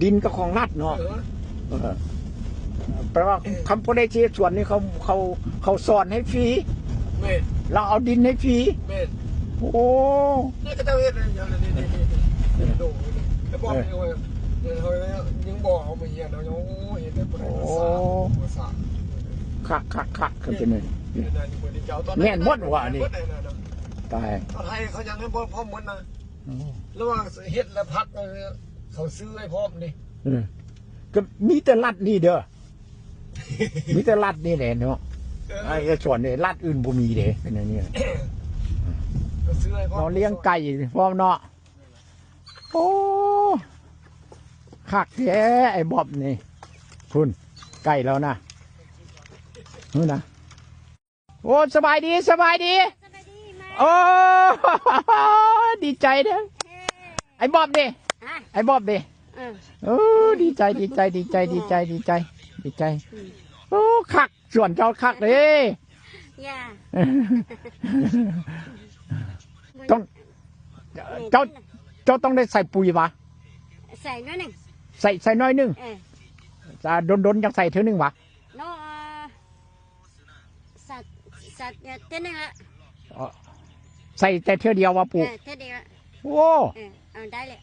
ดินก็ของรัฐเนาะแปลว่าคำพูดในที่ส่วนนี้เขาสอนให้ฟรีเราเอาดินให้ฟรีโอ้นี่ก็เจ้าเฮ็ดอย่างนี้ดูแล้วบอกยังบอกเอามาเฮียนเราโอ้เห็นได้ปภาษาคักคือเป็นไงแน่นหมดว่ะนี่ตายตอนให้เขายังให้พร้อมหมดนะระหว่างเฮ็ดและพักเขาซื้อให้พร้อมนี่ก็มีแต่รัดนี่เด้อมีแต่รัดนี่แหละเนาะไอ้ส่วนเนี่ยรัดอื่นบ่มีเด้เป็นอย่างนี้เราเลี้ยงไก่พร้อมเนาะโอ้คักแท้ไอ้บ๊อบนี่คุณไก่แล้วนะนู่นนะโอ้สบายดีโอ้ดีใจเด้อไอ้บ๊อบดิไอ้บ๊อบดิโอ้ดีใจโอ้คักส่วนเจ้าคักเลยต้องเจ้าต้องได้ใส่ปุ๋ยปะใส่น้อยหนึ่งใส่น้อยนึงจะโดนยังใส่เท่านึงวะน้อสัตว์เท่านึงละใส่แต่เท่าเดียววะปู่เท่าเดียวโอ้เอาได้เลย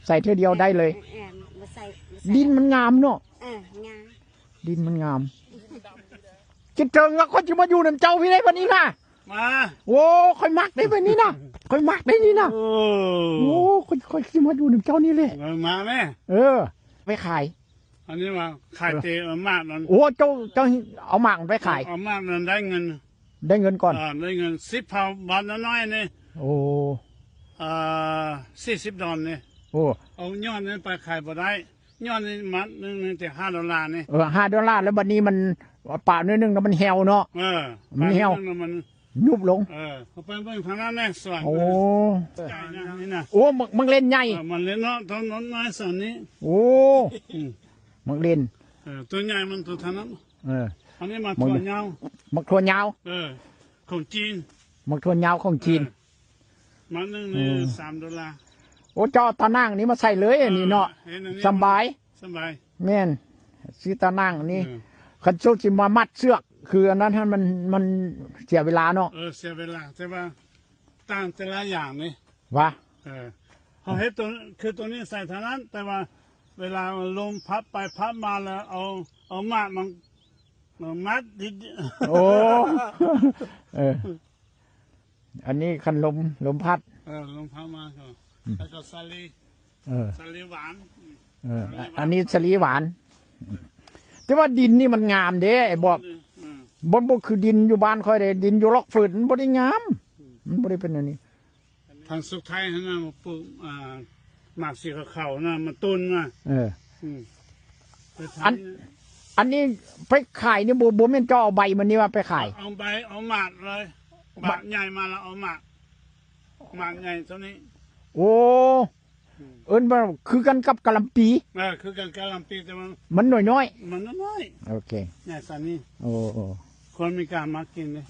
ใส่เท่าเดียวได้เลยดินมันงามเนาะงามดินมันงามจิตเจิงแล้วคนจะมาอยู่น้ำเจ้าพี่ได้วันนี้นะมาโอ้ค่อยมักได้วันนี้นะค่อยมักได้นี่นะโอ้ค่อยจะมาอยู่น้ำเจ้านี่เลยมาแม่ไปขายอันนี้มาขายเตะมากนั่นโอ้เจ้าเอาหมากไปขายเอามากนั่นได้เงินก่อนได้เงิน10 บาทน้อยนี่โอ้$40นี่โอ้เอาย้อนนี่ไปขายบ่ได้ย้อนนี่มัดนึงแต่$5นี่$5แล้วบัดนี้มันป่าเนื้อนึงแล้วมันเหี่ยวเนาะมันเหี่ยวมันยุบลงเขาไปเบิ่งทางนั้นแน่สวนโอ้ใหญ่นะนี่นะโอ้มึงเล่นใหญ่มันเล่นเนาะตอนนั้นน้อยสวนนี้โอ้มึงเล่นตัวใหญ่มันตัวทางนั้นอันนี้มาถั่วยาวมักถั่วยาวของจีนมักถั่วยาวของจีนมันนึงนี่$3โอ้เจ้าตานั่งนี่มาใส่เลยอันนี้เนาะสบายแม่นซื้อตานั่งนี่คันโซจิมามัดเสือกคืออันนั้นมันเสียเวลาเนาะเสียเวลาแต่ว่าต่างแต่ละอย่างนี่วะเขาเฮ็ดตัวตัวนี้ใส่เท่านั้นแต่ว่าเวลาลมพัดไปพัดมาแล้วเอามามันมัดดิโอ้อันนี้คันลมพัดลมพัดมาก็แล้วก็สลีหวานอันนี้สลีหวานแต่ว่าดินนี่มันงามเด้ไอ้บอกบนคือดินอยู่บ้านค่อยได้ดินอยู่ล็อกฝืนมันบ่ได้งามมันบ่ได้เป็นอันนี้ทางสุดท้ายนะมาปลูกหมากสีขาวนะมันต้นมาอันนี้ไปขายนี่บ่แม่นเจ้าเอาใบมันนี่ว่าไปขายเอาใบเอาหมากเลยหมากใหญ่มาแล้วเอาหมากใหญ่เท่านี้โอ้มันคือกันกับกะหล่ำปีคือกันกะหล่ำปีแต่มันน้อยมันน้อยโอเคใหญ่สันนี่โอ้คนมีการมากินเลย